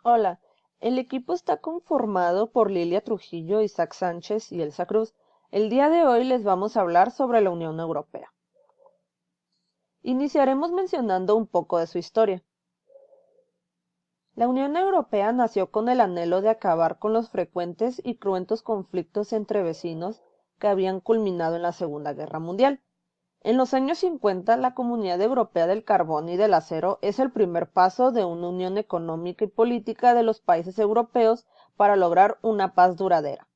Hola, el equipo está conformado por Lilia Trujillo, Isaac Sánchez y Elsa Cruz. El día de hoy les vamos a hablar sobre la Unión Europea. Iniciaremos mencionando un poco de su historia. La Unión Europea nació con el anhelo de acabar con los frecuentes y cruentos conflictos entre vecinos que habían culminado en la Segunda Guerra Mundial. En los años 50, la Comunidad Europea del Carbón y del Acero es el primer paso de una unión económica y política de los países europeos para lograr una paz duradera.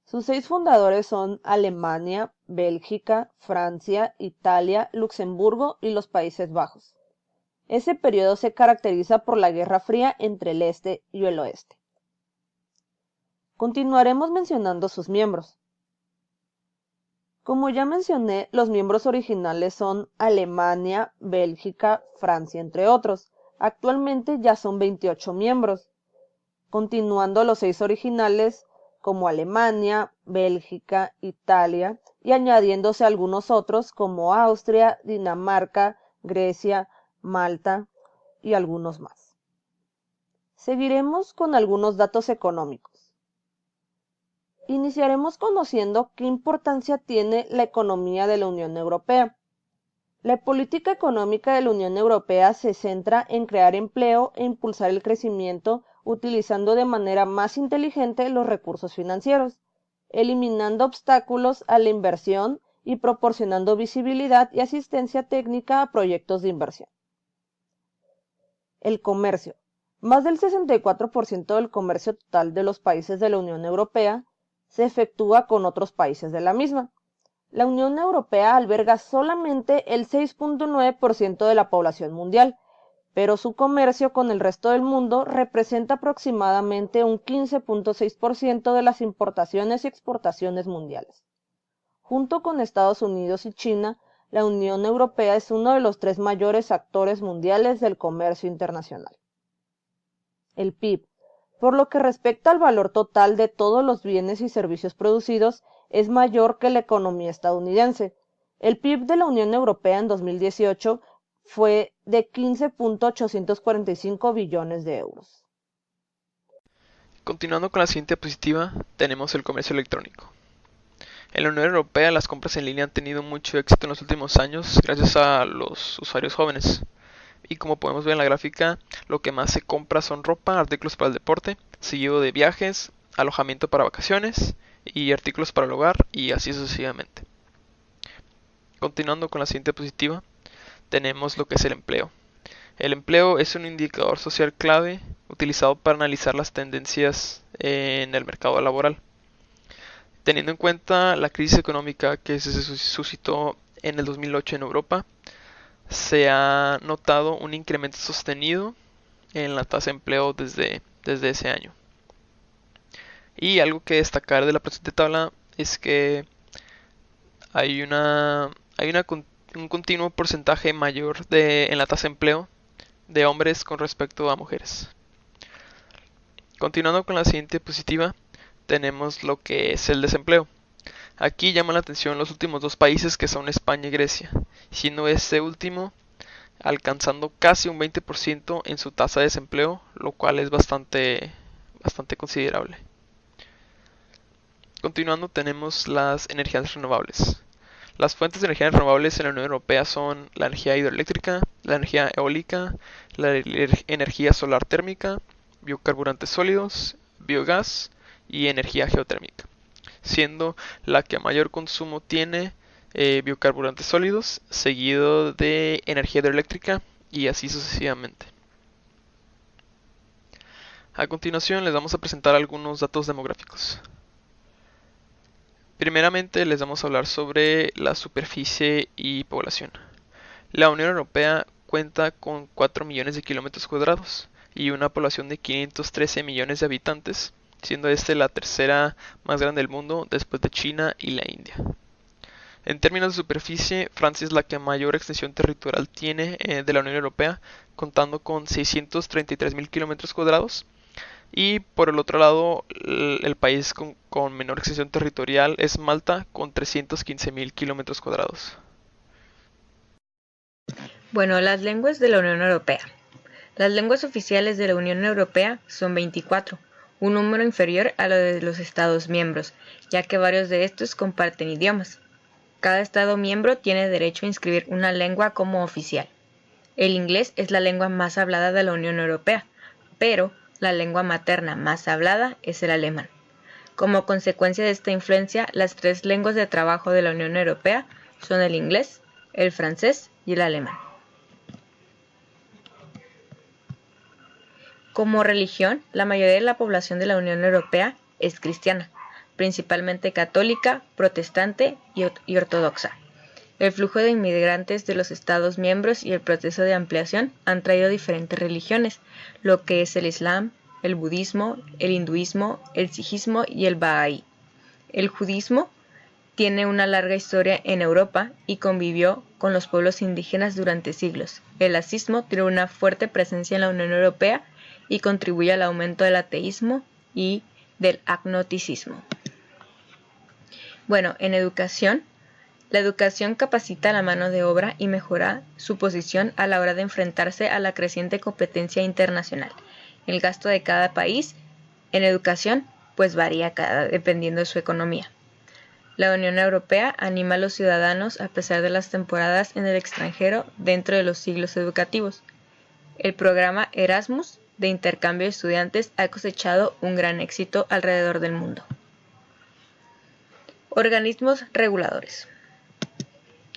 Sus 6 fundadores son Alemania, Bélgica, Francia, Italia, Luxemburgo y los Países Bajos. Ese periodo se caracteriza por la Guerra Fría entre el este y el oeste. Continuaremos mencionando sus miembros. Como ya mencioné, los miembros originales son Alemania, Bélgica, Francia, entre otros. Actualmente ya son 28 miembros, continuando los 6 originales como Alemania, Bélgica, Italia y añadiéndose algunos otros como Austria, Dinamarca, Grecia, Malta y algunos más. Seguiremos con algunos datos económicos. Iniciaremos conociendo qué importancia tiene la economía de la Unión Europea. La política económica de la Unión Europea se centra en crear empleo e impulsar el crecimiento utilizando de manera más inteligente los recursos financieros, eliminando obstáculos a la inversión y proporcionando visibilidad y asistencia técnica a proyectos de inversión. El comercio. Más del 64% del comercio total de los países de la Unión Europea se efectúa con otros países de la misma. La Unión Europea alberga solamente el 6.9% de la población mundial, pero su comercio con el resto del mundo representa aproximadamente un 15.6% de las importaciones y exportaciones mundiales. Junto con Estados Unidos y China, la Unión Europea es uno de los 3 mayores actores mundiales del comercio internacional. El PIB. Por lo que respecta al valor total de todos los bienes y servicios producidos, es mayor que la economía estadounidense. El PIB de la Unión Europea en 2018 fue de 15.845 billones de euros. Continuando con la siguiente diapositiva, tenemos el comercio electrónico. En la Unión Europea las compras en línea han tenido mucho éxito en los últimos años gracias a los usuarios jóvenes. Y como podemos ver en la gráfica, lo que más se compra son ropa, artículos para el deporte, seguido de viajes, alojamiento para vacaciones y artículos para el hogar y así sucesivamente. Continuando con la siguiente diapositiva, tenemos lo que es el empleo. El empleo es un indicador social clave utilizado para analizar las tendencias en el mercado laboral. Teniendo en cuenta la crisis económica que se suscitó en el 2008 en Europa, se ha notado un incremento sostenido en la tasa de empleo desde ese año. Y algo que destacar de la presente tabla es que hay un continuo porcentaje mayor en la tasa de empleo de hombres con respecto a mujeres. Continuando con la siguiente diapositiva, tenemos lo que es el desempleo. Aquí llama la atención los últimos 2 países que son España y Grecia, siendo este último alcanzando casi un 20% en su tasa de desempleo, lo cual es bastante considerable. Continuando tenemos las energías renovables. Las fuentes de energía renovables en la Unión Europea son la energía hidroeléctrica, la energía eólica, la energía solar térmica, biocarburantes sólidos, biogás y energía geotérmica, siendo la que mayor consumo tiene biocarburantes sólidos, seguido de energía hidroeléctrica y así sucesivamente. A continuación les vamos a presentar algunos datos demográficos. Primeramente les vamos a hablar sobre la superficie y población. La Unión Europea cuenta con 4 millones de kilómetros cuadrados y una población de 513 millones de habitantes, siendo este la tercera más grande del mundo después de China y la India. En términos de superficie, Francia es la que mayor extensión territorial tiene de la Unión Europea, contando con 633.000 kilómetros cuadrados. Y por el otro lado, el país con menor extensión territorial es Malta, con 315.000 kilómetros cuadrados. Bueno, las lenguas de la Unión Europea. Las lenguas oficiales de la Unión Europea son 24, un número inferior a lo de los Estados miembros, ya que varios de estos comparten idiomas. Cada Estado miembro tiene derecho a inscribir una lengua como oficial. El inglés es la lengua más hablada de la Unión Europea, pero la lengua materna más hablada es el alemán. Como consecuencia de esta influencia, las 3 lenguas de trabajo de la Unión Europea son el inglés, el francés y el alemán. Como religión, la mayoría de la población de la Unión Europea es cristiana, principalmente católica, protestante y ortodoxa. El flujo de inmigrantes de los Estados miembros y el proceso de ampliación han traído diferentes religiones, lo que es el Islam, el budismo, el hinduismo, el sijismo y el bahá'í. El judismo tiene una larga historia en Europa y convivió con los pueblos indígenas durante siglos. El ateísmo tiene una fuerte presencia en la Unión Europea y contribuye al aumento del ateísmo y del agnosticismo. Bueno, en educación, la educación capacita a la mano de obra y mejora su posición a la hora de enfrentarse a la creciente competencia internacional. El gasto de cada país en educación pues varía dependiendo de su economía. La Unión Europea anima a los ciudadanos a pesar de las temporadas en el extranjero dentro de los ciclos educativos. El programa Erasmus de intercambio de estudiantes ha cosechado un gran éxito alrededor del mundo. Organismos reguladores.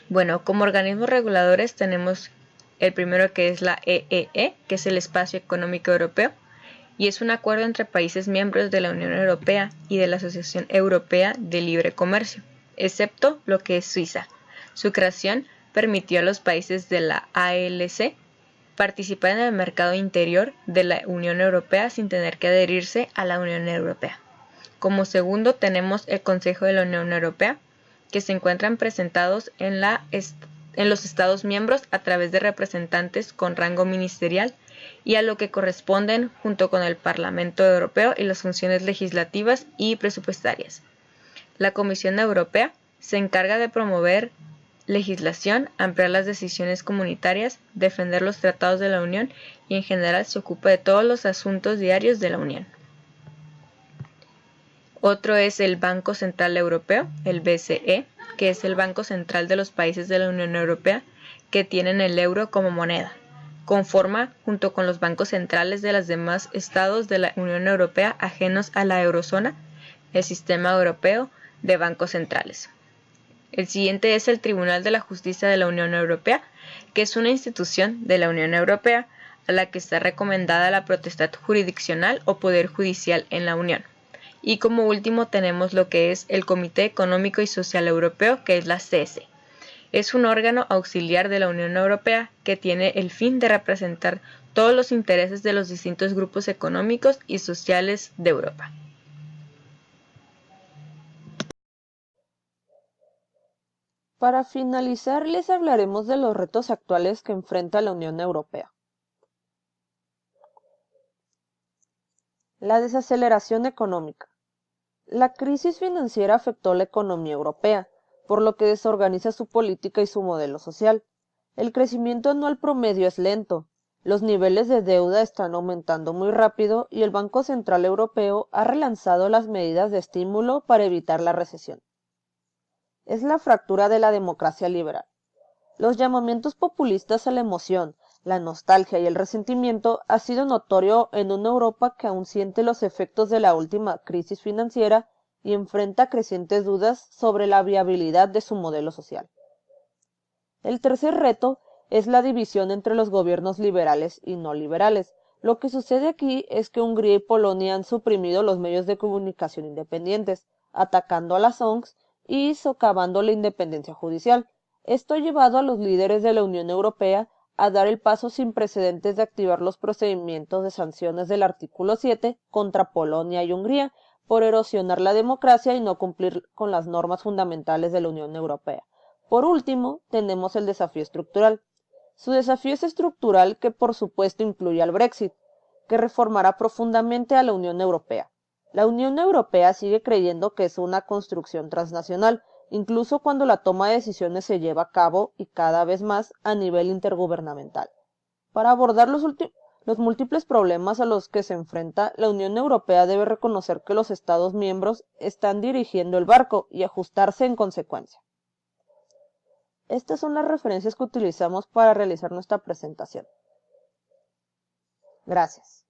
Bueno, como organismos reguladores tenemos el primero, que es la EEE, que es el Espacio Económico Europeo, y es un acuerdo entre países miembros de la Unión Europea y de la Asociación Europea de Libre Comercio, excepto lo que es Suiza. Su creación permitió a los países de la ALC participar en el mercado interior de la Unión Europea sin tener que adherirse a la Unión Europea. Como segundo tenemos el Consejo de la Unión Europea, que se encuentran presentados en los Estados miembros a través de representantes con rango ministerial y a lo que corresponden junto con el Parlamento Europeo y las funciones legislativas y presupuestarias. La Comisión Europea se encarga de promover legislación, ampliar las decisiones comunitarias, defender los tratados de la Unión y en general se ocupa de todos los asuntos diarios de la Unión. Otro es el Banco Central Europeo, el BCE, que es el Banco Central de los países de la Unión Europea que tienen el euro como moneda. Conforma, junto con los bancos centrales de los demás estados de la Unión Europea ajenos a la eurozona, el Sistema Europeo de Bancos Centrales. El siguiente es el Tribunal de la Justicia de la Unión Europea, que es una institución de la Unión Europea a la que está recomendada la potestad jurisdiccional o poder judicial en la Unión. Y como último tenemos lo que es el Comité Económico y Social Europeo, que es la CESE. Es un órgano auxiliar de la Unión Europea que tiene el fin de representar todos los intereses de los distintos grupos económicos y sociales de Europa. Para finalizar, les hablaremos de los retos actuales que enfrenta la Unión Europea. La desaceleración económica. La crisis financiera afectó la economía europea, por lo que desorganiza su política y su modelo social. El crecimiento anual promedio es lento, los niveles de deuda están aumentando muy rápido y el Banco Central Europeo ha relanzado las medidas de estímulo para evitar la recesión. Es la fractura de la democracia liberal. Los llamamientos populistas a la emoción, la nostalgia y el resentimiento ha sido notorio en una Europa que aún siente los efectos de la última crisis financiera y enfrenta crecientes dudas sobre la viabilidad de su modelo social. El tercer reto es la división entre los gobiernos liberales y no liberales. Lo que sucede aquí es que Hungría y Polonia han suprimido los medios de comunicación independientes, atacando a las ONGs y socavando la independencia judicial. Esto ha llevado a los líderes de la Unión Europea a dar el paso sin precedentes de activar los procedimientos de sanciones del artículo 7 contra Polonia y Hungría por erosionar la democracia y no cumplir con las normas fundamentales de la Unión Europea. Por último, tenemos el desafío estructural. Su desafío es estructural, que por supuesto incluye al Brexit, que reformará profundamente a la Unión Europea. La Unión Europea sigue creyendo que es una construcción transnacional, incluso cuando la toma de decisiones se lleva a cabo y cada vez más a nivel intergubernamental. Para abordar los múltiples problemas a los que se enfrenta, la Unión Europea debe reconocer que los Estados miembros están dirigiendo el barco y ajustarse en consecuencia. Estas son las referencias que utilizamos para realizar nuestra presentación. Gracias.